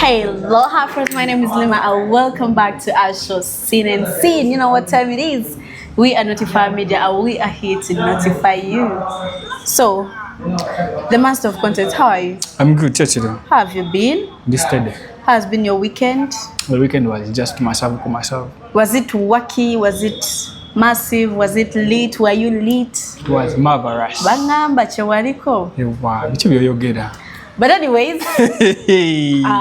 Hello, hi friends, my name is Lima and welcome back to our show Scene and Scene. You know what time it is? We are Notify Media and we are here to notify you. So, the master of content, how are you? I'm good, Chachiro. How have you been? This day. How has been your weekend? The weekend was just myself. Was it wacky? Was it massive? Was it lit? Were you lit? It was marvelous. Bangamba chewaliko. Wow, bichi byoyogera. But anyways,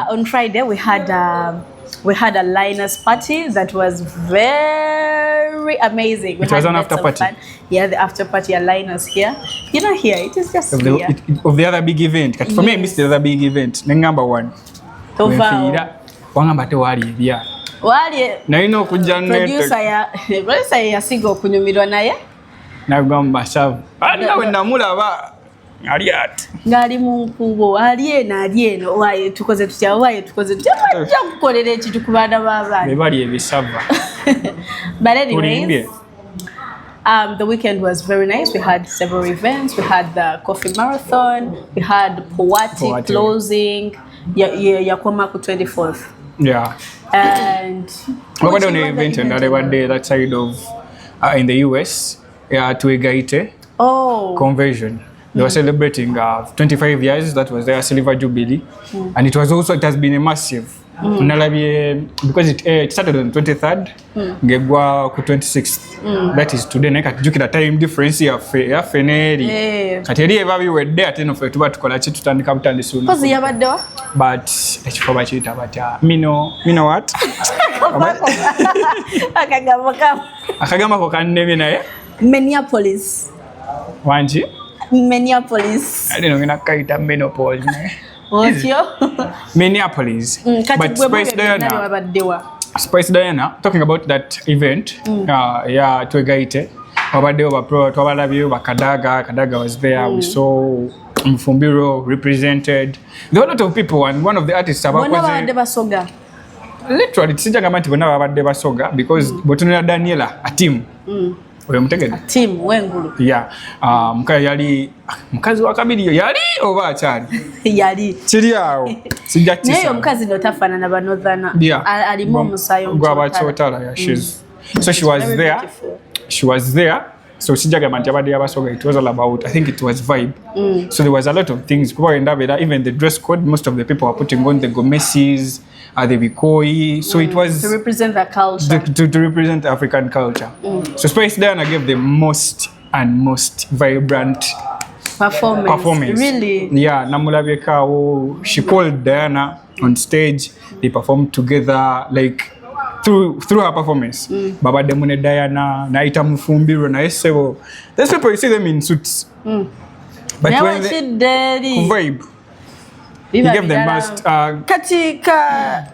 on Friday we had a Linus party that was very amazing. It was an after party. Yeah, the after party at Linus here. You know, here it is just of the other big event. For me, I missed the other big event. Number one. Wangamba te wali ebya. Wali. Na ino kujja producer ya sigo kunyumirwa naye. Nagamba sav. Nawe namulaba. Aliat. Ngali mu nkubo alieno waye tukoze tutya bajja kukolera ekintu ku baana b'abaana. Bebali ebisava. But anyways, the weekend was very nice. We had several events. We had the coffee marathon. We had POTEA closing. Yakwama ku 24th. Yeah. And what about the event on the other day that side of in the US? Yeah, to Egaite. Oh. Conversion. They were celebrating 25 years. That was their silver jubilee, and it has been a massive. Because it started on 23rd, ngegwa ku 26th. That is today. Nekatujukira time difference ya feneri. Kati eri ebabi wedde ate no fe tuba tukola ki tutandika butandisi uno. Kozi yabaddewa. But ekifo bakiyita batya. Mino what? Akagamba ko kannemi naye. Minneapolis. Wanji? Minneapolis. I don't know, kaita menopause. What's your? Minneapolis. But Spice Diana, talking about that event, yeah, to Egaite. Kadaga was there. We saw Mfumbiro represented. There were a lot of people, and one of the artists literally Basoga because Botunela Daniela, a team. Team wengulu. Yeah. Mukazi wa kabiri yali oba achali. Yali. Chiri awo. Sijatisa. Nayo mukazi notafana na Northern. Alimu omusayo gw'abakyotala. Yeah, so she was there. She was there. So sijaga abadde abasoga, it was all about, I think it was vibe. So there was a lot of things. Even the dress code, most of the people were putting on the gomesis, the bikoi. So it was to represent the culture. To represent African culture. So Spice Diana gave the most vibrant performance. Really? Yeah, Namulabekawo, she called Diana on stage. They performed together like through her performance. Baba Demune Diana, Naita Mufumbiro, Naisebo. There's people you see them in suits. But when they vibe, he gave them most Katika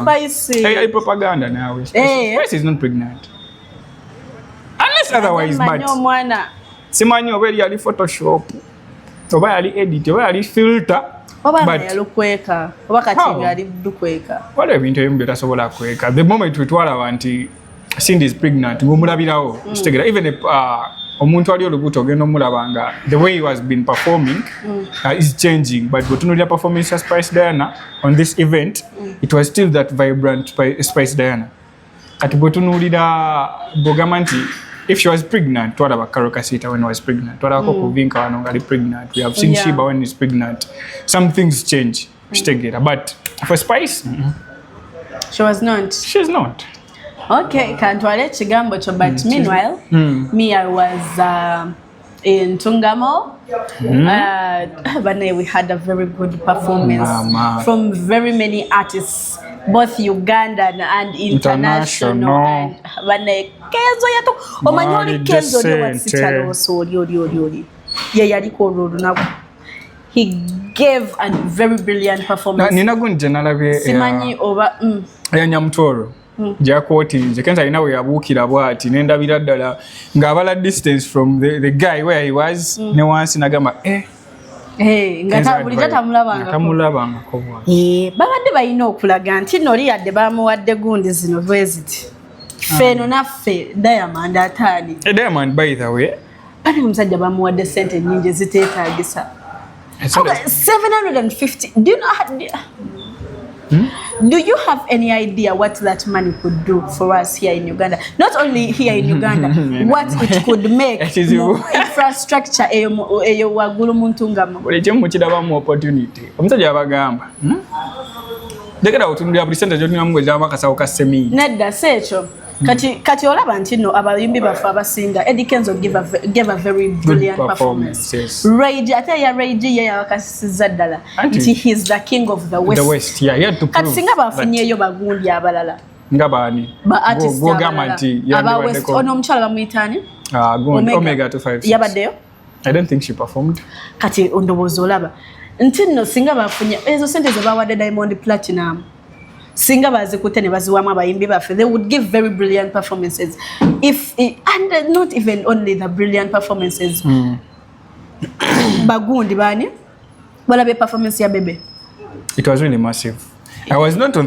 spicy. Hey, propaganda now. Spice is not pregnant. Unless otherwise, but Simanyo where you Photoshop, oba yali edit, oba yali filter. But yalukweka wakati byali dukweka wale ebintu ebimu bitasobola kweka. The moment we twala wanti Cindy is pregnant ngomulabirawo kitegera even omuntu ali olubuto ogenda omulabanga the way he was been performing is changing, but botunulira performance ya Spice Diana on this event it was still that vibrant Spice Diana. Kati botunulira bogamanti if she was pregnant, what about Carol Casita when she was pregnant? What about Vinka when she was pregnant? We have seen Shiba when she's pregnant. Some things change. But for Spice, she was not. She's not. Okay, can't let Chigambo. But meanwhile, me, I was in Tungamo. But we had a very good performance from very many artists, both Ugandan and international. And Kenzo yato omanyoli Kenzo ndio wasichalo soli. He gave a very brilliant performance. Ninagunje nalabe simanyi oba ya Nyamtoro. Jakoti nje kenza inawe yabukira bwati nenda biraddala ngabala distance from the guy where he was ne wansi nagamba ngata buli tamulabanga ko bwa babadde bayina okulaga nti noli yadde bamuwadde gundi zino veziti feno naffe Diamond atali Diamond by the way bali omusajja bamuwadde sente nyingi ziteetaagisa 750. Do you know Do you have any idea what that money could do for us here in Uganda? Not only here in Uganda, what it could make more infrastructure eyo wagulu muntungamo. Buli mukiraba mu opportunity. Omusajja abagamba. Dekera otunulira percentage yonna mu gweza makasawo ka semi. Nedda secho. Kati olaba nti no abayimbi bafa abasinda Eddie Kenzo gave a very brilliant performance. Yes. Rage ate ya Rage ye yakasiza ddala nti he's the king of the west. The west, yeah, he had to prove. Kati singa bafunyeyo bagundi abalala. Ngabani. Ba artist go gamanti aba west ono omukyala bamuyitani? Omega 256. Yabaddeyo? I don't think she performed. Kati ondowooza olaba nti no singa bafunye ezo sente ze bawadde Diamond Platinum. Singa bazikutte ne baziwamu abayimbi baffe, they would give very brilliant performances. And not even only the brilliant performances. Bagundi bani balabe performance ya Bebe. It was really massive. I was not on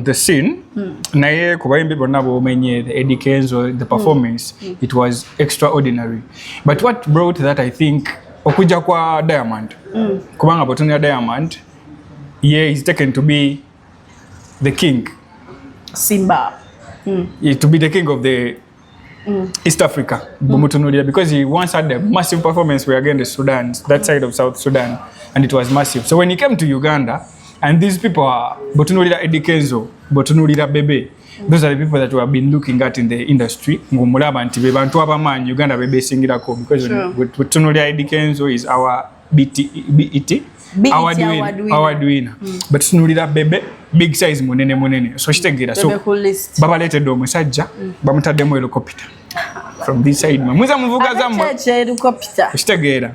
the scene. Naye kubayimbi bonna bomenye the Eddie Kenzo, the performance, it was extraordinary. But what brought that, I think, okuja kwa Diamond. Kubanga botoni ya Diamond, is taken to be the king. Simba. To be the king of the East Africa. Because he once had a massive performance against the Sudan, that side of South Sudan, and it was massive. So when he came to Uganda, and these people are Botunulira Eddie Kenzo, Botunulira Bebe, those are the people that we have been looking at in the industry. Ngumulaba nti bebantu abamanyi Uganda Bebe singirako, because Botunulira Eddie Kenzo is our BET. Our winner. But tunulira Bebe big size munene so kitegeera so babaletedde omusajja bamutaddemu helicopter from this side mwiza muvuga zamu helicopter kitegeera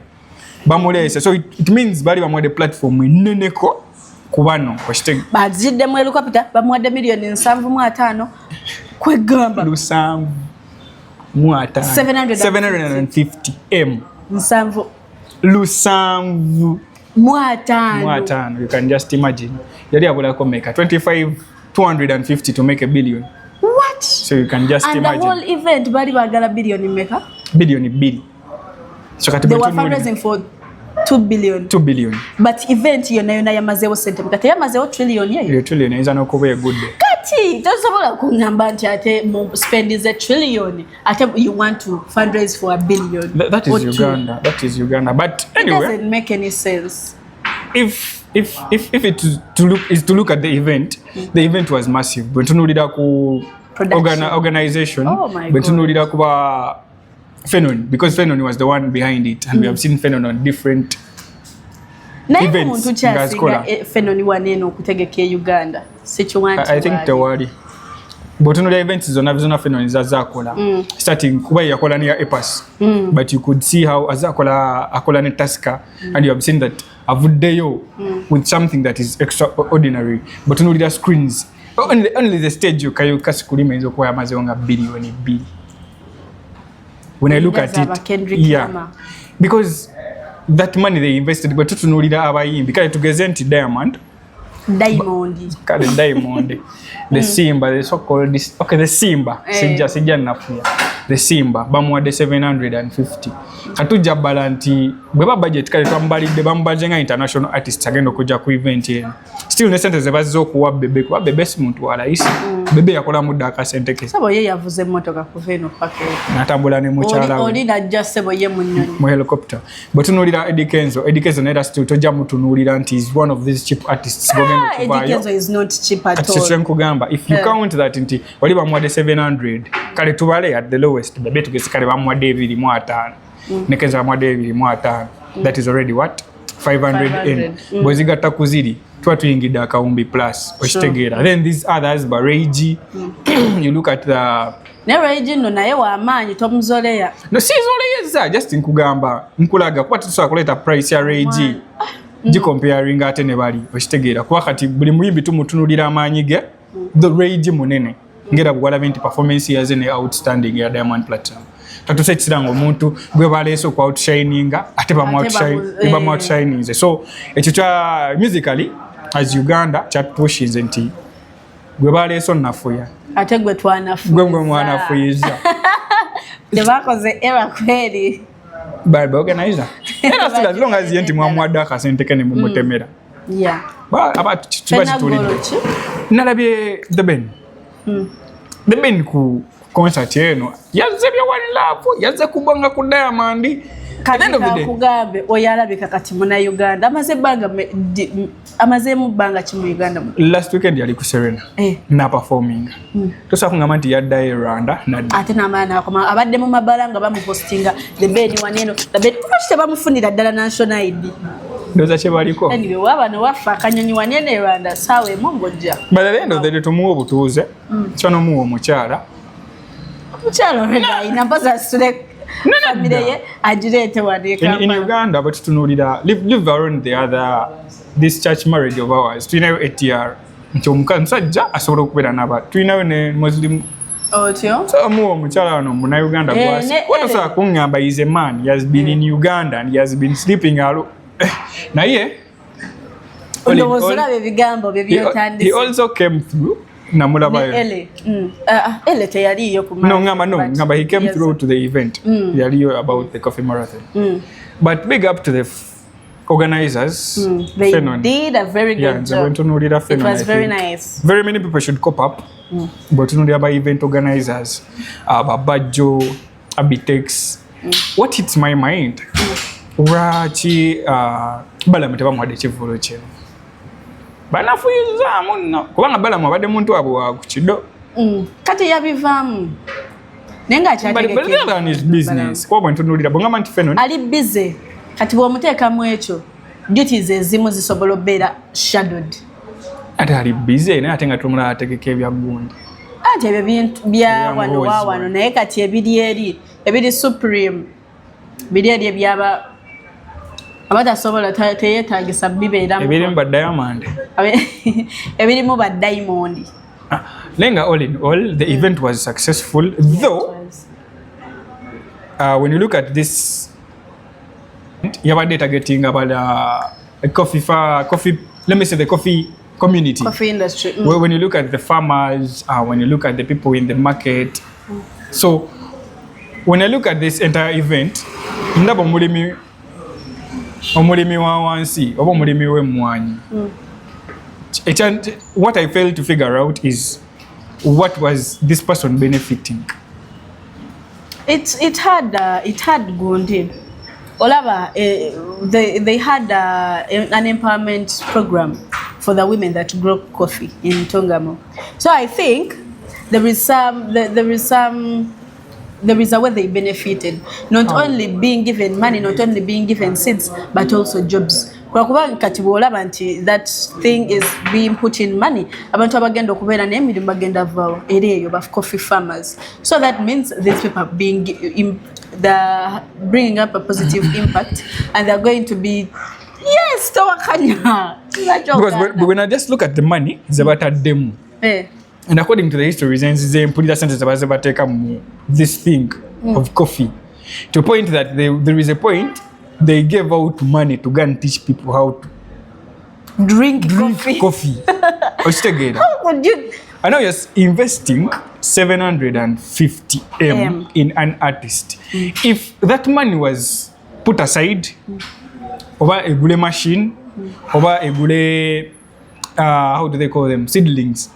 bamuleese so it means bali bamuwadde platform eneneko kubano kitegeera baziddemu helicopter bamuwadde milioni 7.5 kwegamba 750 nsanvu lusanvu Mwatano. You can just imagine. Yali abulako make 250 to make $1 billion. What? So you can just imagine. And the whole event bali bagala billion maker? Billion. So they were fundraising for 2 billion. 2 billion. But event yona yamazewo sente. Kati yamazewo trillion ye. Yeah, trillion is anokuba a good day. Kati tosobola kungamba nti ate spend is a trillion. Ate you want to fundraise for $1 billion. That is Uganda. That is Uganda. But anyway, it doesn't make any sense. If it is to look at the event, the event was massive. Bentunulira ku organization. Oh my God. Bentunulira kuba Phenon, because Phenon was the one behind it, and we have seen Phenon on different events. Phenon waneno kutegeka Uganda. I think the worry. Botunulira events zona Phenon zazakola. Starting kuba yakola near EPAS. But you could see how akola ne Tasker, and you have seen that avuddeyo with something that is extraordinary. Botunulira screens. Only the stage you kasikulima izo kwa amaze nga billion. When I look at it, yeah, because that money they invested, but tutunulira abayimbi kale tugeze nti Diamond, the Simba, the so-called the Simba, sijja nafuya, the Simba bamuwadde 750. Katuja balanti bweba budget kale twambalidde bamubajenga international artists agenda okujja ku event eno. Still ne sente ze bazzo okuwa Bebe kuba Bebe si muntu wa rais. Bebe yakola mudda akasente ke. Sabo ye yavuze motoka kuva eno pake. Natambula ne mukyala we. Oli najja sebo ye munyonyi. Mu helicopter. But tunulira Eddie Kenzo naira still tojja mutunulira nti is one of these cheap artists gogenda kubayo. Eddie Kenzo is not cheap at all. Atse nkugamba if you count that nti wali bamuwadde 700 kale tubale at the lowest Bebe tugese kale bamuwadde 2.5. Nekeza bamuwadde 2.5. That is already what 500 n. Bwezigatta kuziri twatuyingidde akawumbi plus okitegeera. Then these others Bareigi, you look at the Nereigi no naye wa amaanyi tomuzoleya. No sizoleyeza just nkugamba nkulaga kuba tusobola kuleeta price ya Reigi comparing ate ne bali okitegeera kuba kati buli muyimbi tumutunulira amaanyi ge the Reigi munene ngera bwalabenti performance yaze ne outstanding ya Diamond Platinum. Tatuse ekiranga omuntu gwe baleese ku outshininga ate bamu outshining. So ekyo kya musically as Uganda chat pushes nti gwe baleese nafuya ate gwe twanafuya gwe mwanafuyiza tebakoze era kweli baba organizer era still as long as yenti mwamuwadde akasente kene mumutemera nalabye The Ben. The Ben ku concert eno yazze bya One Love, yazze kubanga ku Diamond. Kugambe oyalabika kati muna Uganda amaze mu banga kimu Uganda. Last weekend yali ku Serena na performing. Tosa kungamba nti yadda e Rwanda nadda. Ate namana akoma abadde mu mabalanga bamupostinga The Ben waneno The Ben kushite bamufunira ddala national ID. Ndoza kye baliko. Anyway wabano wafa akanyonyi wanene e Rwanda sawe mongojja. By the end of the day tumuwa obutuuze. Kyono muwa omukyala. Omukyala rega inampaza sule. In Uganda, but to know that live around the other this church marriage of ours. To know ATR. Ncho mukanja asobola okubeera n'aba. Tulina ne Muslim. Otyo. So mukyala no muna Uganda bwasi. What so akungamba is a man. He has been in Uganda and he has been sleeping alone. Naye. He also came through. Ele teyaliyo kumanya. No, he came through to the event. Yaliyo about the coffee marathon. But big up to the organizers. They did a very good job. It was very nice. Very many people should cop up. But you know, the event organizers, Babajo, Abitex. What hits my mind? Urachi, Balamete Bamade Chivolo Chino. Banafuyiza munno kubanga balamu abadde muntu abo wa kukido kati yabivamu nenga kyategeke but his business kwa bantu nulira bongama nti feno ali busy kati bw'omuteeka mu ekyo duties ezimu zisobola obeera shadowed ate ali busy naye ate nga tumula ategeka ebyagundi ate ebyo bintu bya wano wano naye kati ebiri supreme biri eri ebyaba abatasobola teyetaagisa bibeeramu ebirimu ba Diamond ebirimu ba Diamond. Lenga all in all the event was successful though when you look at this yabadde targeting about coffee let me say the coffee community, coffee industry. When you look at the farmers, when you look at the people in the market, so when I look at this entire event ndaba omulimi wa wansi oba omulimi w'emmwanyi. What I failed to figure out is what was this person benefiting. It had Gundi. Olaba, they had an empowerment program for the women that grow coffee in Tongamo. So I think there is a way they benefited, not only being given money, not only being given seeds, but also jobs. That thing is being put in money. Abantu abagenda okubeera n'emirimu bagenda vaawo era eyo ba coffee farmers. So that means these people are bringing up a positive impact, and they're going to be because when I just look at the money, it's about a demo. And according to the historians, they put the sentence about this thing of coffee to a point that there is a point they gave out money to go and teach people how to drink coffee. How would you? I know you're investing 750 M in an artist. If that money was put aside, over a gule machine, over a gule how do they call them, seedlings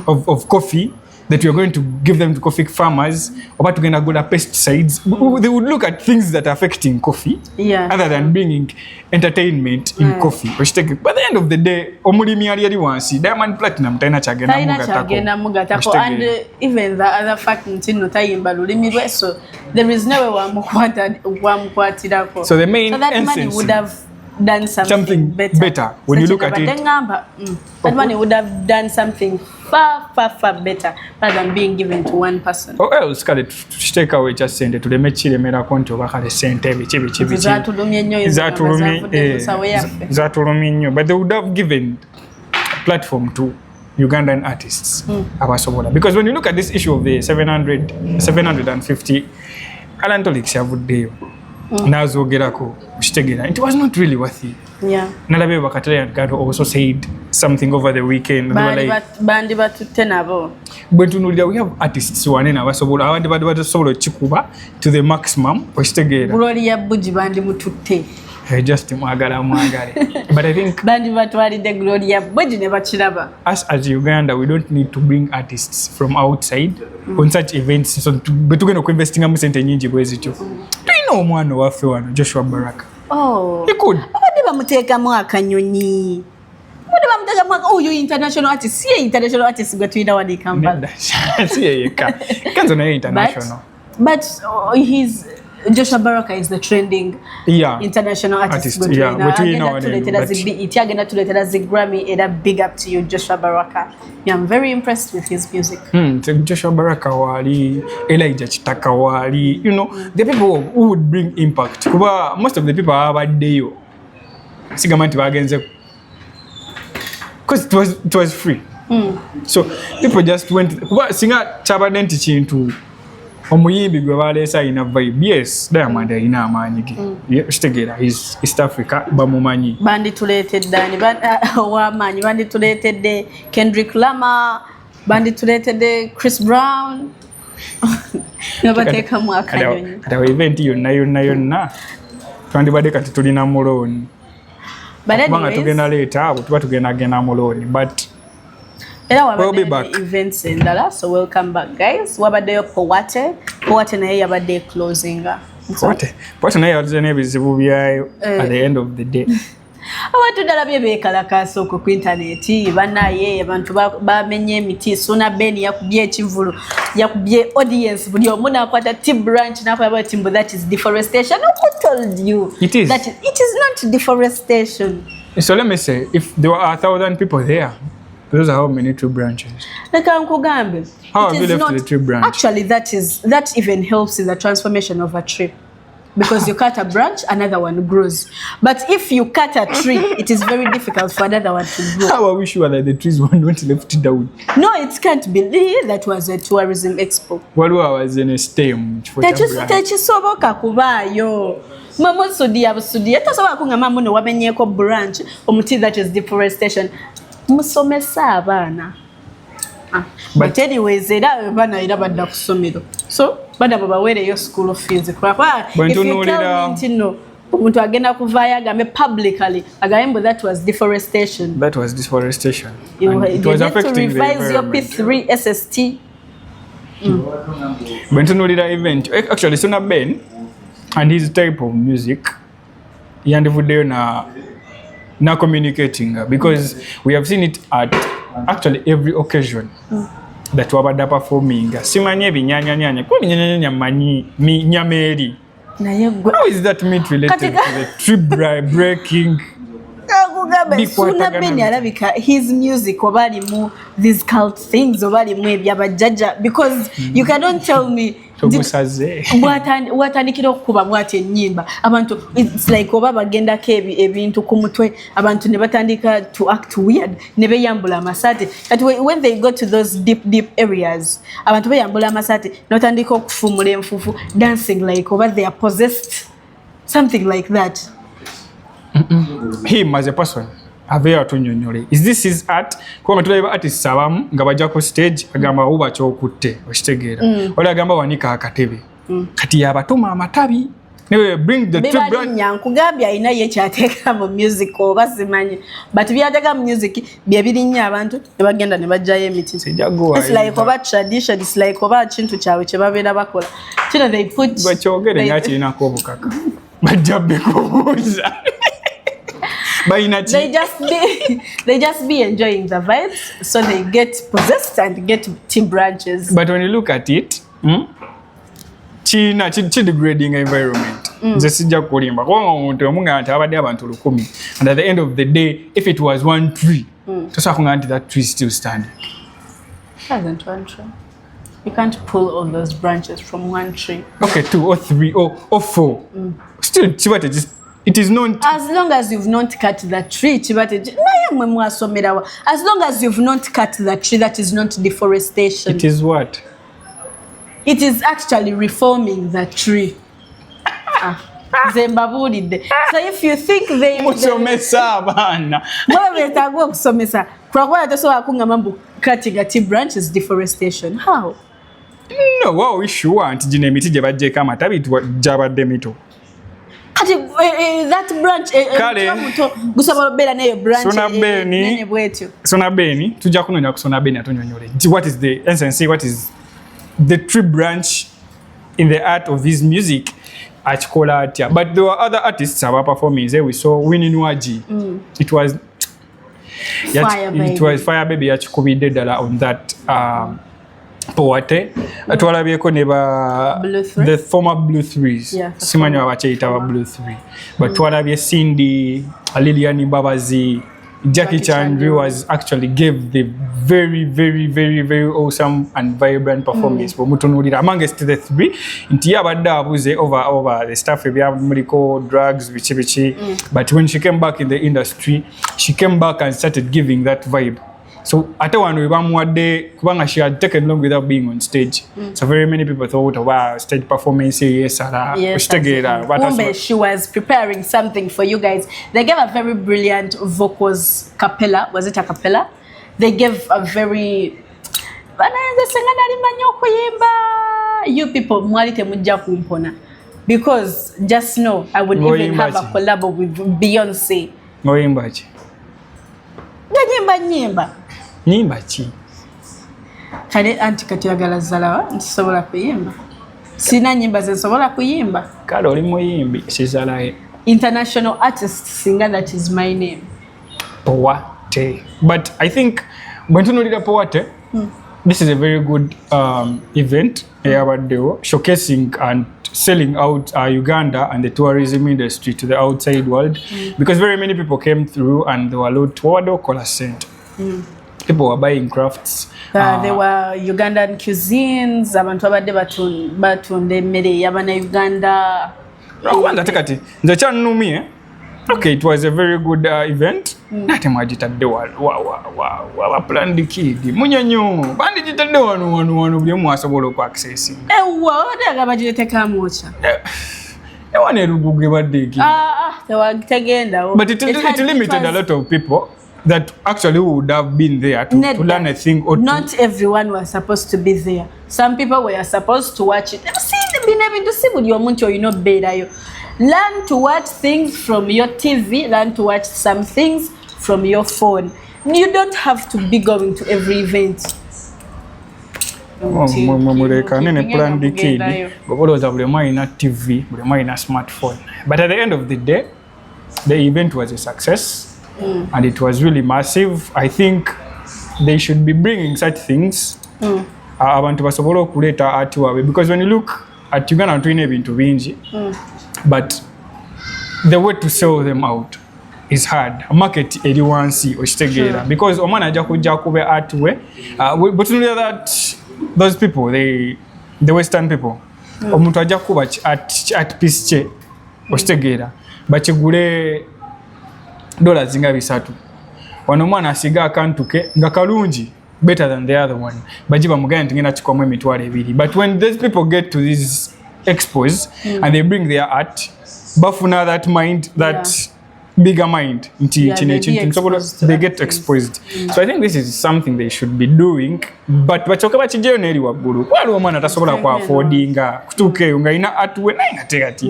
of coffee that you're going to give them to coffee farmers, or to get a good pesticides, they would look at things that are affecting coffee other than bringing entertainment in coffee. By the end of the day, omulimi ali wansi Diamond Platinum taina chagenda mugatako, and even the other fact ntino tayimba lulimi lwe, so there is no way wamukwatirako. So the main that money would have done something better. When you look at it, that money would have done something far better rather than being given to one person. Or else kale take away just send it to the mechiremera konti oba kale sente bichi zatulumye nnyo, but they would have given a platform to Ugandan artists abasobola, because when you look at this issue of the 750 Alantolix yavuddeyo nazogerako kukitegera, it was not really worth it. Nalabe bakatale and God also said something over the weekend. Bandi batutte nabo. Bwentunulira, we have artists wanene abasobola abandi batasobola kikuba to the maximum kukitegera. Gloria Buji bandi mututte. just mwagala. But I think bandi batwalidde Gloria bwedi ne bakiraba. Us as Uganda, we don't need to bring artists from outside on such events. So betugenda ku investing mu sente nyingi bwezityo. Tulina omwana waffe wano Joshua Baraka. Oh. He could. Abadde bamuteekamu akanyonyi. You international artist. See international artist gwe tulina wano e Kampala. See yeka. Kanzo naye international. But he's Joshua Baraka is the trending international artist. Yeah, agenda tuletera zi Grammy era big up to you Joshua Baraka. Yeah, I'm very impressed with his music. Joshua Baraka wali, Elijah Chitaka wali, you know, the people who would bring impact. Kuba most of the people abaddeyo sigamanti bagenze because it was free. So people just went kuba singa chabadde nti kintu omuyimbi gwe baleesa ina vibe. Yes, Diamond ina amaanyi ge. Kitegeera East Africa bamumanyi. Bandi tuleetedde w'amaanyi bandi tuleetedde Kendrick Lamar, bandi tuleetedde Chris Brown. Nabateekamu akanyonyi. Kati event yonna twandibadde kati tulina mulooni. Kubanga tugenda leeta abo tuba tugenda mulooni. But we'll be back. Events endala, so welcome back guys. Wabaddeyo POTEA naye yabadde closing. POTEA naye yabadde n'ebizibu byayo at the end of the day. Abantu ddala bye beekalakaasa okwo ku intaneti bannaye abantu bamenye emiti. Suna Ben yakubye ekivulu yakubye audience buli omu n'akwata T-Branch n'akwata timbo. That is deforestation. Who told you it is? That it is not deforestation. So let me say, if there were 1,000 people there, those are how many tree branches? Nkugambe. How have you left the tree branch? Actually, that even helps in the transformation of a tree. Because you cut a branch, another one grows. But if you cut a tree, it is very difficult for another one to grow. How are we sure that the trees were not left down? No, it can't be. That was a tourism expo. What was in a stem? Tekisoboka kubaayo. Sudi. Tasoboka kungamba muno wamenyeeko branch omuti that is deforestation. Musomesa abaana. But anyways, era badda ku ssomero. So badda babaweereyo school fees. If you tell me no, omuntu agenda kuvaayo agambe publicly agambe that was deforestation. That was deforestation. It was affecting to revise your P3 SST. Bentunulira event. Actually, Suna Ben and his type of music yandivuddeyo na communicating because we have seen it at actually every occasion that wabadde performing. Simanye ebinyanyanyanya kuba ebinyanyanya manyi nyameri. How is that meat related to the tree breaking? Suna Ben alabika his music obalimu these cult things obalimu ebyabajjajja because you cannot tell me watandikira okukuba bwati ennyimba abantu it's like oba bagendako ebintu ku mutwe abantu ne batandika to act weird ne beyambula amasaati kati when they go to those deep areas abantu beyambula amasaati ne batandika okufumula enfufu dancing like oba they are possessed something like that. Him as a person aveera tunyonyole is this his art kuba tulaba artists abamu nga bajja ku stage agamba uba kyokutte okitegeera oli agamba wanika akatebe kati yabatuma amatabi ne bring the tree branch nkugambye ayina ye kyateeka mu music oba simanyi but byateeka mu music bye birinya abantu ne bagenda ne bajjayo emiti. It's like oba tradition, it's like oba kintu kyawe kye babeera bakola kino they put bakyogere nga kirinako obukaka bajja bekubuuza. They just be enjoying the vibes, so they get possessed and get T-Branches. But when you look at it, China degrading environment. Nze sijja kulimba kuba omuntu omunga nti abadde abantu 100 and at the end of the day if it was one tree tosobola kunga nti that tree is still standing. Hasn't one tree. You can't pull all those branches from one tree. Okay, 2 or 3 or 4. Still Chibate just it is not as long as you've not cut the tree Chibate as long as you've not cut the tree that is not deforestation. It is what? It is actually reforming the tree. Zembabulide. So if you think they musomesa abana wewe etago kusomesa kwa kwa tosobola kungamba mbu cutting a tree branch is deforestation. How? No, wow, we sure anti gine emiti gye bajjeko amatabi gyabadde mito. kati that branch gusobola bela neyo branch nene bwetyo Sona Beni tujja kunonya ku Sona Beni atonyonyole what is the essence, what is the tree branch in the art of his music achikola atya. But there were other artists aba performing. We saw Winnie Nwaji. It was Fire Baby yachikubidde ddala on that POTEA. Twalabyeko ne the former Blue Threes. Simanyi abakiyita ba Blue Three. But twalabye Cindy, Lilian Mbabazi, Jackie Chan was actually gave the very, very, very, very awesome and vibrant performance. Amongst the three, nti yabadde abuze over the stuff ebya medical drugs, bichi. But when she came back in the industry, she came back and started giving that vibe. So ate wano bamuwadde kubanga she had taken long without being on stage. So very many people thought, wow, stage performance yes, she was preparing something for you guys. They gave a very brilliant vocals cappella. Was it a cappella? They gave a very you people mwalite mujja kumpona because just know I would even have a collab with Beyonce. Ngoyimbachi. Nyimba chi? Kale anti kati yagala zalawa nsobola kuyimba. Sina nyimba ze nsobola kuyimba. Kale oli muyimbi sizalaye. International artist singer, that is my name. POTEA. But I think when tunulira POTEA, this is a very good event showcasing and selling out Uganda and the tourism industry to the outside world, because very many people came through and they were allowed to call center. People were buying crafts. There were Ugandan cuisines. Abantu abadde batunda emmere y'abana Uganda. Okay, it was a very good event. Nate mwagitadde wa planned kid. Munyonyo. Bandi gitadde wano buli omu asobola okwaccessing. Ewa, odaga bagiteka mocha. Ewane ruguge badde ki. Tewagenda. But it limited a lot of people that actually would have been there to learn a thing or not everyone was supposed to be there. Some people were supposed to watch it. Learn to watch things from your TV, learn to watch some things from your phone. You don't have to be going to every event. Smartphone. But at the end of the day, the event was a success. And it was really massive. I think they should be bringing such things. Abantu basobola okuleeta art waabwe, because when you look at Uganda tulina ebintu bingi, but the way to sell them out is hard. Market eri wansi okitegeera, because omwana ajja kujja kube art we, but that those people, the Western people, omuntu ajja kuba art piece kye okitegeera bakigule dollars nga 3. Wano mwana asiga akantu ke nga kalungi, better than the other one, bajiba muganda tingena kikomu emitwalo 2. But when these people get to these expos and they bring their art, bafuna that mind, that bigger mind, they get exposed. So I think this is something they should be doing. But bachoka bachijeyo neri waggulu, waliwo omwana tasobola ku affordinga kutuuka nga ina art we naye nga tegati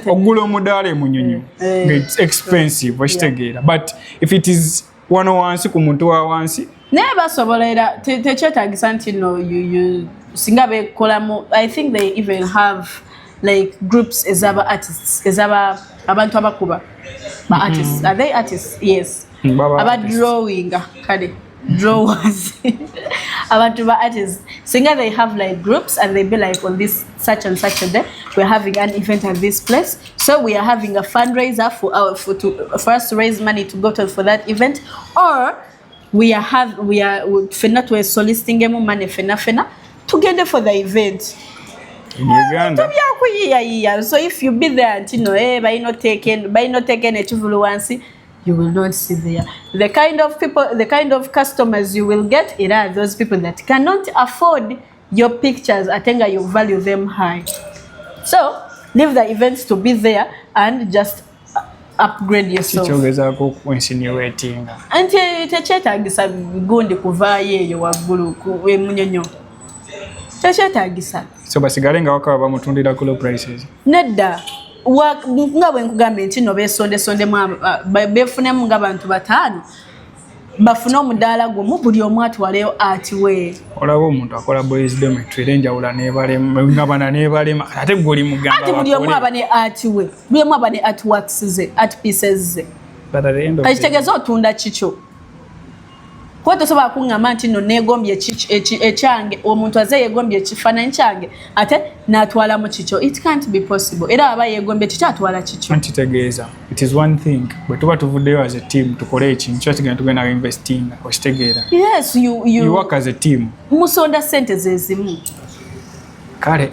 ogula omudaala munyonyo, it's expensive okitegeera. But if it is wano wansi ku muntu wa wansi naye basobola era tekyetaagisa nti no you singa bekolamu. I think they even have like groups ezaba artists, ezaba abantu abakuba ba artists. Are they artists? Yes. About drawing kale drawers abantu ba artists. Singa they have like groups and they be like, on this such and such a day we're having an event at this place, so we are having a fundraiser for us to raise money to go to for that event, or we are fena to soliciting money fena together for the event in Uganda. So if you be there and by not taking a chuvuluansi, you will not see there. The kind of people, the kind of customers you will get, it are those people that cannot afford your pictures. I think you value them high. So leave the events to be there and just upgrade yourself. Anti tekyetaagisa gundi kuvaayo eyo waggulu munyonyo. Tekyetaagisa. So basigale nga wakaba bamutundira ku low prices. Nedda. nga bwe nkugambye nti no beesondesondemu beefunemu ng'abantu 5 bafune omudaala gumu buli omu atwaleyo ati we. Olaba omuntu akola boys dormitory era enjawula ngabana neebalema ate gwe oli mugamba ati buli omu aba ne ati we, buli omu aba ne art works ze, art pieces ze. Kakitegeeza otunda kikyo. Kuba tosobola kuŋŋamba nti no neegombye ekyange, omuntu aze yeegombye ekifaananyi kyange ate n'atwalamu kikyo. It can't be possible. Era aba yeegombye kikyo atwala kikyo. Nkitegeeza. It is one thing. Bwe tuba tuvuddeyo as a team tukole ekintu kyo kigenda tugenda investinga. Okitegeera. Yes, you work as a team. Musonda ssente ze zimu. Kale.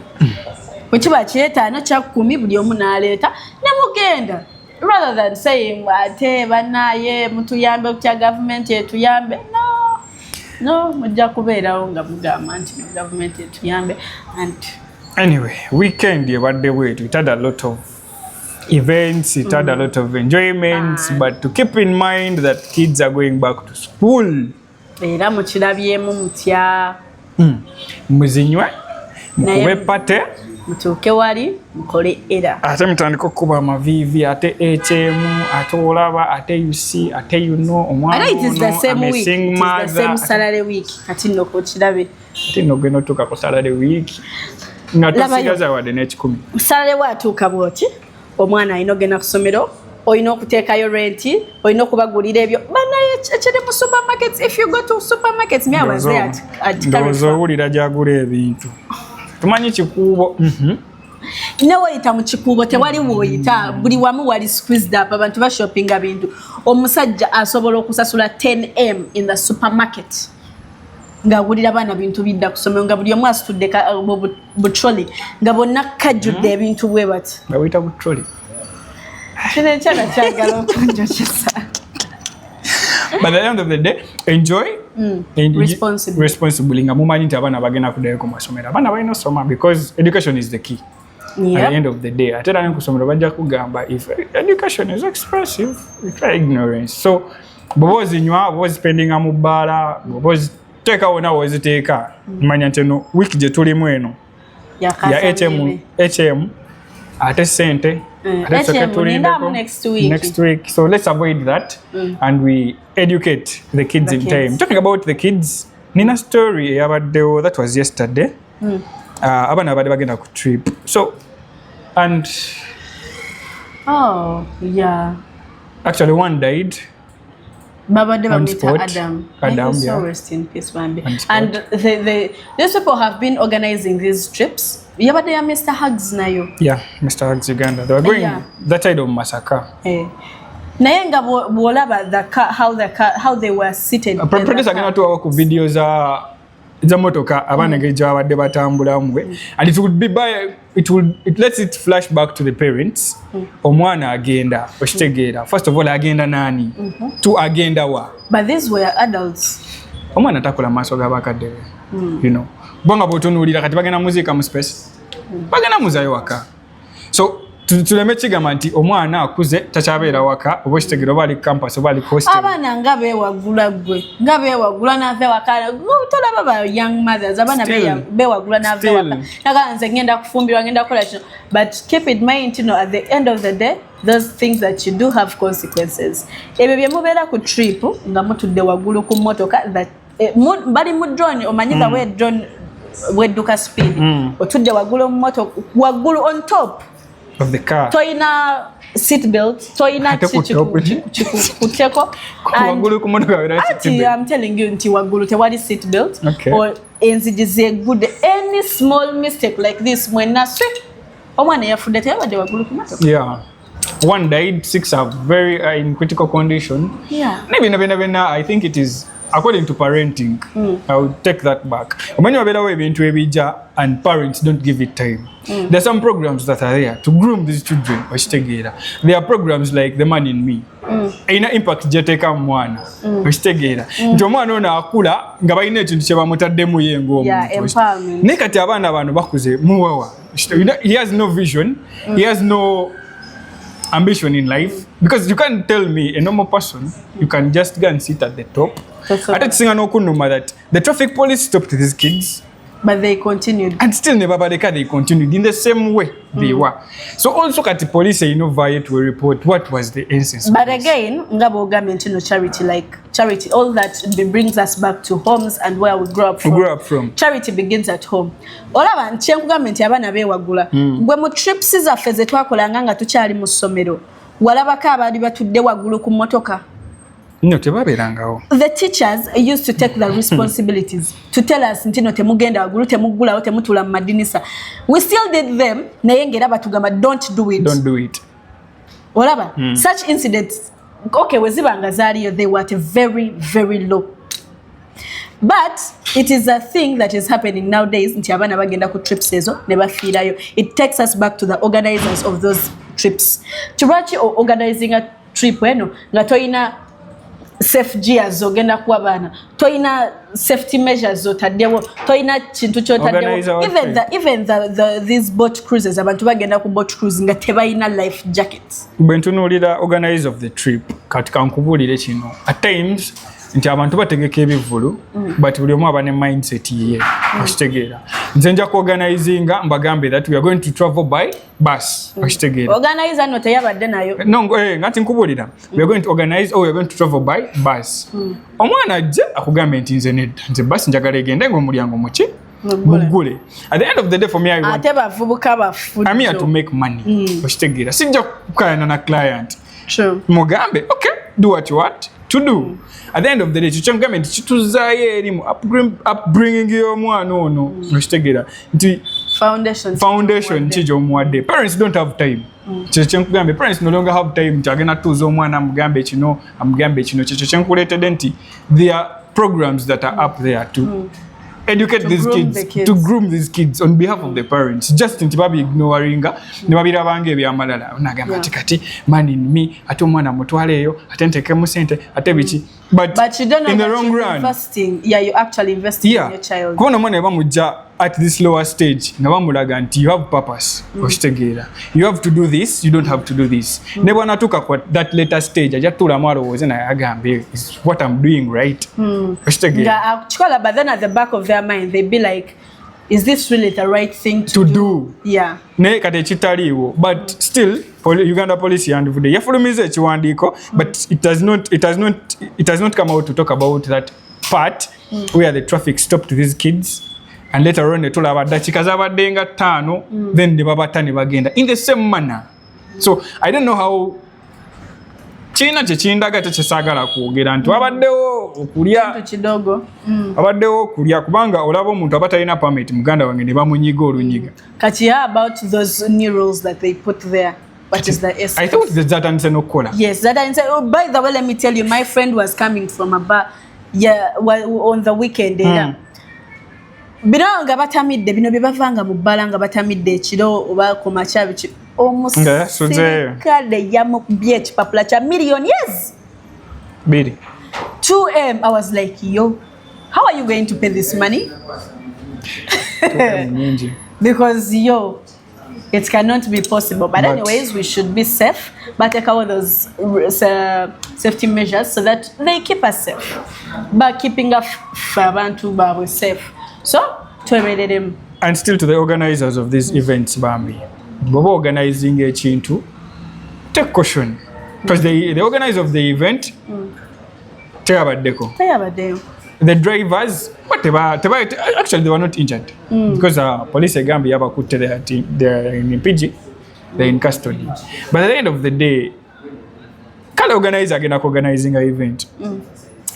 Bwe kiba ky'etaano kya 10 buli omu n'aleeta ne mugenda. Rather than saying ate banaye mutuyambe okutya government etuyambe, no mujja kubeerawo nga mugamba nti government etuyambe. And anyway, weekend yebadde bwetu, it had a lot of events, it had a lot of enjoyments, but to keep in mind that kids are going back to school. Era mukirabyemu mutya muzinywe mukube pate mutuuke wali mukole era ate mutandika okuba amavivi ate HM ate olaba ate UC ate omwana ono salary week kati nno kokirabe ate nno geno tuka ku salary week nga tusigaza wadde n'ekikumi salary watuuka bwoti omwana alina ogenda ku ssomero olina okuteekayo renti olina okubagulira ebyo banaye ekiri mu supermarkets. If you go to supermarkets me I was there at Carrefour owulira gyagula ebintu tumanyi kikuubo. Ne wayita mu kikuubo tewali woyita buli wamu wali squeezed up abantu ba shoppinga bintu. Omusajja asobola okusasula 10M in the supermarket ng'agulira baana bintu bidda ku ssomero nga buli omu asitudde butroli nga bonna kajjudde ebintu bwe bati nga buyita butroli. Kino ekyana kyagala okunjokyesa. But at the end of the day, enjoy responsibly. Nga mumanyi nti abaana bagenda kuddayo ku masomero. Abaana balina osoma because education is the key. At the end of the day, ate era ne ku ssomero bajja kugamba if education is expensive, it's ignorance. So bw'oba ozinywa, bw'oba ozipendinga mu bbaala, bw'oba oziteeka wonna w'oziteeka, manya nti eno wiiki gye tulimu eno ya HM ate ssente next week. So let's avoid that and we educate the kids in time. Talking about the kids, nina story eyabaddewo that was yesterday. Abaana abadde bagenda ku trip. So and actually one died. Babade bamwita Adam, so rest in peace Bambi. And these people have been organizing these trips. Yabade ya Mr. Hugs nayo. Yeah, Mr. Hugs Uganda. They were going that side of Masaka. Naye nga bw'olaba how they were seated. Producer agenda tuwa ku video za motoka abaana ng'ejja babadde batambulamu and it lets it flash back to the parents. Omwana agenda okitegeera first of all agenda nani to agenda wa, but these were adults. Omwana takola maaso g'abakadde you know bonga bw'otunuulira kati bagenda muziika mu space bagenda muzayo waka. So tuleme kigamba nti omwana akuze takyabeera waka oba okitegeera oba ali campus oba ali hostel. Abaana nga beewagula nga beewagula n'ave waka tolaba ba young mothers abaana beewagula n'ave waka naga nze ngenda kufumbirwa ngenda kukola kino, but keep in mind you know at the end of the day those things that you do have consequences. Ebyo bye mubeera ku trip nga mutudde waggulu ku mmotoka that bali mu drone omanyiza we drone wedduka speed otudde waggulu mu mmotoka waggulu on top of the car. Toina seat belt, toina kuteko. I'm telling you nti wagulu tewali seat belt or enziji good any small mistake like this mwena sweet omwana yafudde tewabadde wagulu ku motoka. Yeah. One died, 6 are very in critical condition. Yeah. Maybe I think it is according to parenting. I will take that back. When you are better ebintu ebijja and parents don't give it time. There are some programs that are there to groom these children. There are programs like The Man in Me. Ina impact jeteka mwana. Okitegeera. Nti omwana ono akula nga balina ekintu kye bamutaddemu ye ng'omuntu. Ne kati abaana bano bakuze muwawa. He has no vision. He has no ambition in life, because you can't tell me a normal person you can just go and sit at the top. Ate kisinga n'okunuma that the traffic police stopped these kids But they continued. And still never baleka, they continued in the same way they were. So also at the police via to report what was the instance. But again, ngabo government charity, like charity, all that brings us back to homes and where we grew up from. Charity begins at home. Olaba nchenku government abana bewagula. Gwe mu trips zaffe ze twakolanga nga tukyali mu ssomero. Walabako abali batudde waggulu ku mmotoka. No, the teachers used to take the responsibilities to tell us ntino temugenda wagulu temugula temutula madinisa. We still did them naye ngera batugamba don't do it. Olaba such incidents okay wezibanga zaliyo they were at a very very low. But it is a thing that is happening nowadays nti abana bagenda ku trips ezo ne bafiirayo. It takes us back to the organizers of those trips. Chirachi organizing a trip eno nga toyina safe gears ogenda kuwa bana toyina safety measures otaddewo toyina kintu kyotaddewo even these boat cruises abantu bagenda ku boat cruise nga tebayina life jackets. Bwentunuulira organize of the trip kati kankubulire kino at times nti abantu bategeka ebivulu but buli omu aba ne mindset ye okitegeera nze nja kuorganizinga mbagambe that we are going to travel by bus okitegeera organizer no teyabadde nayo no ngati nkubulira we are going to organize or we are going to travel by bus omwana ajja akugambe nti nze nedda nze bus njagala egende ng'omulyango muki mugule at the end of the day for me I want bavubuka bafujo I'm here to make money okitegeera sijja kukayana na client mugambe okay do what you want to do. At the end of the day, chicho government chituzaye erimu upbringing y'omwana ono okitegeera nti foundation chijo omwadde. Parents don't have time. Chicho nkugambe parents no longer have time nti agenda tuuza omwana amugambe kino chicho kyenkuleetedde nti there are programs that are up there to educate these kids, to groom these kids on behalf of the parents. Just nti babi ignoringa ne babirabanga ebyamalala onagamba ati kati man in me ate omwana mutwaleeyo ate ntekemu sente ate biki but you don't know in the wrong run you're actually investing in your child. Kubona omwana bamujja at this lower stage nga bamulaga nti you have purpose okitegeera you have to do this you don't have to do this ne bwana tuka kwa that later stage ajja tuulamu alowooze naye agambe is what I'm doing right okitegeera chikola but then at the back of their mind they be like is this really the right thing to do? Yeah. Ne kati ekitaliiwo but still Uganda police yandivude yafulumiza ekiwandiiko but it has not come out to talk about that part where the traffic stopped these kids and later on tulaba dakika zabadde nga 5 then ne babata ne bagenda in the same manner. So I don't know how China kyekindagate kyesagala kwogera nti wabaddewo okulya kidogo abaddewo okulya kubanga olaba omuntu abatalina permit muganda wange ne bamunyiga olunyiga kati about those new rules that they put there. What is the essence? I thought that answer no kola. Yes, that answer. Oh, by the way, let me tell you, my friend was coming from a bar, on the weekend. Bino nga batamidde bino bibavanga mu bbala nga batamidde ekiro oba ku makya biki omusirikale yamukubye ekipapula kya million yes 2 I was like yo how are you going to pay this money because yo it cannot be possible but anyways we should be safe but take all those safety measures so that they keep us safe but keeping up abantu babwe safe. So, and still to the organizers of these events, Bambi, Bobo organizing a chintu, take caution. Because the organizer of the event, the drivers, actually they were not injured because police at Gambia have put their team, they're in PG, they're in custody. But at the end of the day, can't organize again organizing an event.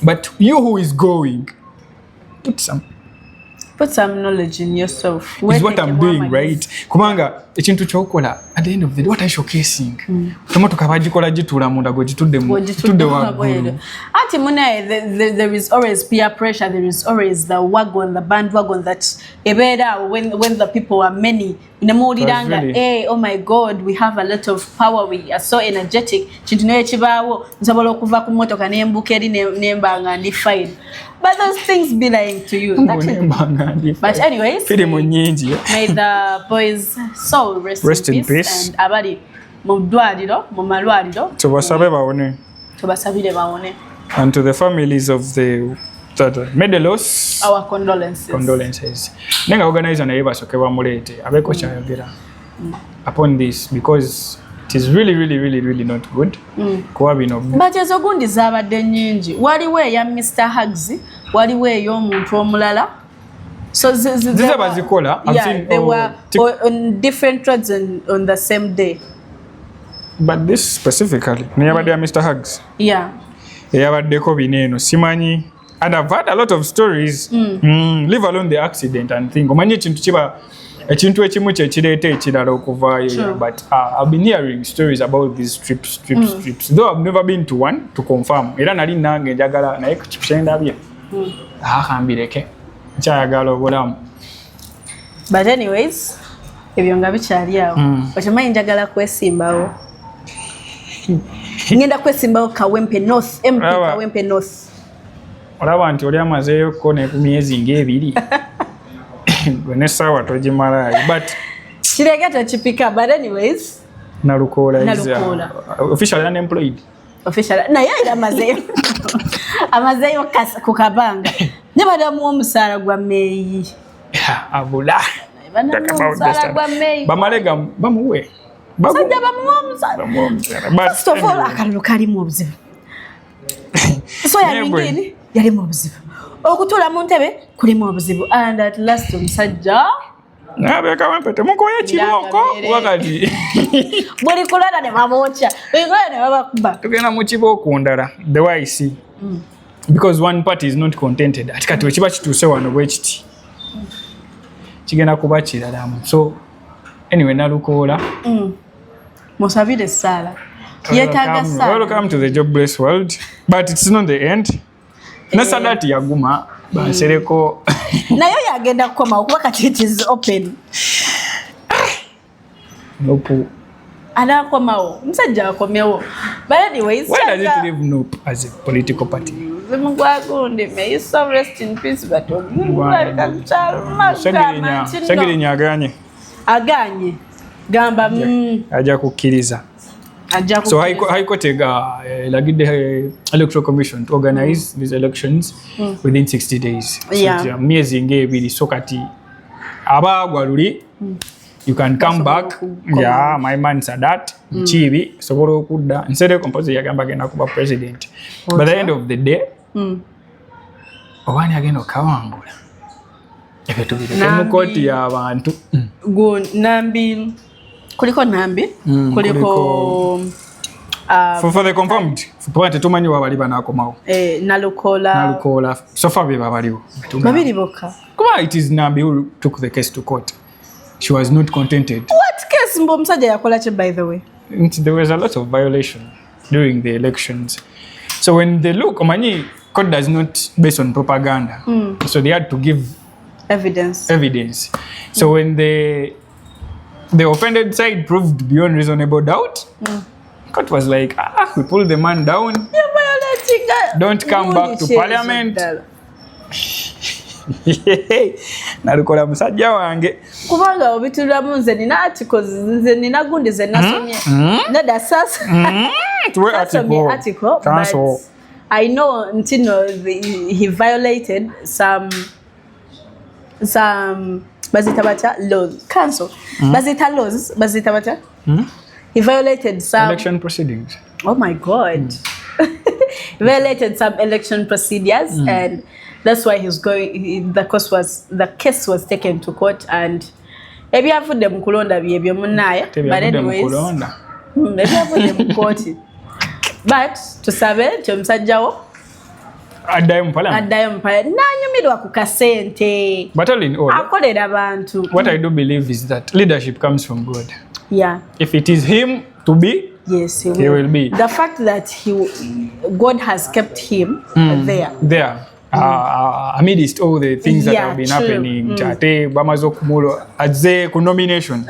But you who is going, put some knowledge in yourself. Is what I'm doing, right? Kumanga, ekintu kyokola at the end of the day, what are you showcasing? Tomotoka bagikola gitula munda go gitudde waggulu. Ati munaye there is always peer pressure, there is always the wagon, the bandwagon that ebera when the people are many. Nemuliranga, hey, oh my God, we have a lot of power, we are so energetic. Kintu naye kibaawo, nsobola okuva ku motoka nembuka eri nembanga ndi fine. But those things be lying to you. But anyways, may the boys' soul rest in peace. And abali mu malwaliro tubasabire bawone. And And to the families of the Totally. Made the loss. Our condolences. Nenga organizer na yeba soke bamulete abeko kyayogera upon this because it is really not good. Kuba bino. But ezo gundi zabadde nnyingi. Waliwo eya Mr. Hugs, waliwo ey'omuntu omulala. So bazikola. They were on different threads on the same day. But this specifically, niyabadde ya Mr. Hugs. Yeah. Yabaddeko bineeno simanyi. And I've heard a lot of stories, leave alone the accident and thing. Omanyi ekintu ekimu kyekireeta ekirala okuvaayo. But I've been hearing stories about these trips. Though I've never been to one to confirm. Era nali nange njagala naye kyendabye. Kambireke. Nkyayagala obulamu. But anyways, ebyo nga bikyali awo. Okimanyi njagala kwesimbawo. Ngenda kwesimbawo Kawempe North, MP Kawempe North. Olaba nti oli amazeeyo ko ne ku myezi ng'ebiri. Gwene sawa togimalayo. But kireke tekipika. But anyways. Nalukoola is officially unemployed. Officially. Naye era amazeeyo. Amazeeyo ku kabanga. Ne badamu omusaala gwa meeyi. Abula. Bamalega bamuwe. Sajja bamuwa omusaala. First of all, akalulu kalimu obuzibu. So yalingini yalimu obuzibu. Okutuula mu ntebe kulimu obuzibu. And at last omusajja nabe Kawempe temukoye kibooko wakati. Buli kulala ne babookya. Buli kulala ne babakuba. Tugenda mu kibooko ndala. The way I see. Because one party is not contented. Ati kati wekiba kituuse wano bwe kiti. Kigenda kuba kiralamu. So anyway nalukoola. Musabire essaala. Welcome to the jobless world, but it's not the end. Nasadati yaguma bansereko. Nayo yagenda kukoma okuba kati it is open. Nope. Anakomawo. Musajja akomewo. But anyways, why does it leave Nope as a political party? Zimugwagundi, may you so rest in peace, but Sagirinya aganye. Aganye. Gamba aja kukkiriza. So High Court lagidde Electoral Commission to organize these elections within 60 days. So myezi ng'ebiri so kati abagwa luli you can come back. Yeah, my man said that. Chibi sobola okudda nsere composer yagamba agenda kuba president. By the end of the day obani agenda okawangula ebintu biri mu kooti y'abantu. Nambi kuliko Nambi kuliko for the confirmed for tumanyi wabali banakomawo Nalukoola so far be babaliwo babiri bokka kuba it is Nambi who took the case to court. She was not contented. What case mbo msajja yakola che by the way? There was a lot of violation during the elections. So when they look, omanyi court does not based on propaganda. So they had to give evidence. So when the offended side proved beyond reasonable doubt, court was like, we pull the man down. You're violating that. Don't come back to parliament. Nalukoola musajja wange. Kubanga obitulamu nze nina articles nze nina gundi ze nasomye. Nada sasa. Tuwe article. But I know he violated some bazita bacha laws. Council. Bazita laws. Bazita bacha. He violated some election proceedings. Oh my God. He violated some election procedures and that's why the case was taken to court and ebyavudde mu kulonda byebyo munnaye. But anyways, ebyavudde mu court. But tusabe omusajjawo addayo mu parliament. Nanyumirwa ku kasente. But all in all, akolera abantu. What I do believe is that leadership comes from God. Yeah. If it is him to be, yes, he will be. The fact that God has kept him there. Amidst all the things that have been happening, ate bamaze okumulo azze ku nomination.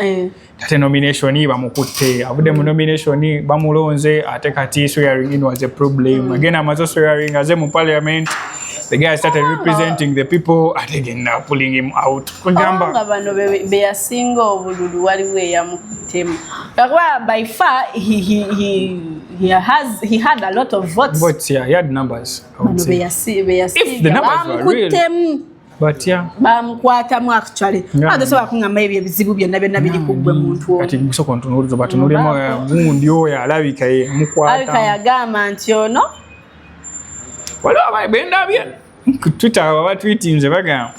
Ate nomination bamukutte, avudde mu nomination bamulonze, ate kati swearing in was a problem. Again amaze swearing azze mu parliament The guy started representing the people and again now pulling him out. Kugamba bano be yasinga obululu waliwo eyamukutemu. By far he had a lot of votes. Votes, yeah, he had numbers. If the numbers were real. But yeah. Bamukwatamu actually. Ate soba kungamba ebyo ebizibu byonna byonna biri ku gwe muntu oyo. Kati musoko ntunulizo batunulemu gundi oyo alabika ye mukwata. Alabika yagamba nti ono. Waliwo benda bye. Ku Twitter abatweetinze bagamba.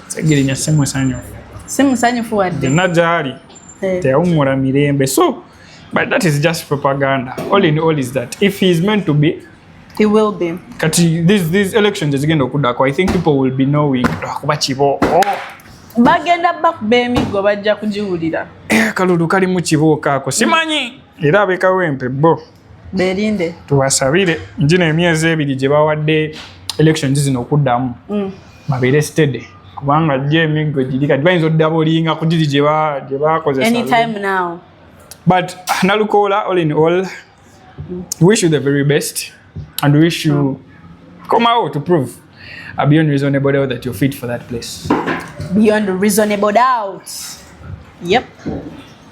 Segirinya semusanyufu. Semusanyufu wadde. Najali. Teyawumula mirembe. So, but that is just propaganda. All in all is that if he is meant to be, he will be. Kati these elections zigenda okudako. I think people will be knowing kuba kibo. Bagenda bakuba emigo bajja kugiwulira. Kalulu kali mu kibo kaako. Simanyi. Era abekawo empe bo. Berinde. Tuwasabire. Njina emyezi ebiri gye bawadde elections zino okuddamu. Babeere steady. Kubanga gye emigo giri kati bayinza oddabolinga ku giri gye bakozesa. Anytime now. But Nalukola, all in all, we wish you the very best. And we wish you come out to prove beyond reasonable doubt that you're fit for that place. Beyond reasonable doubt. Yep.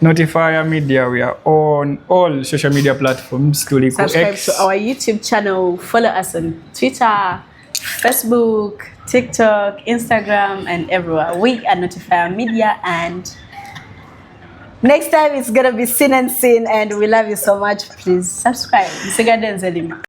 Notifier Media, we are on all social media platforms. Subscribe to our YouTube channel. Follow us on Twitter, Facebook, TikTok, Instagram, and everywhere. We are Notifier Media, and next time it's gonna be Seen and Seen, and we love you so much. Please subscribe. Davie and Lima.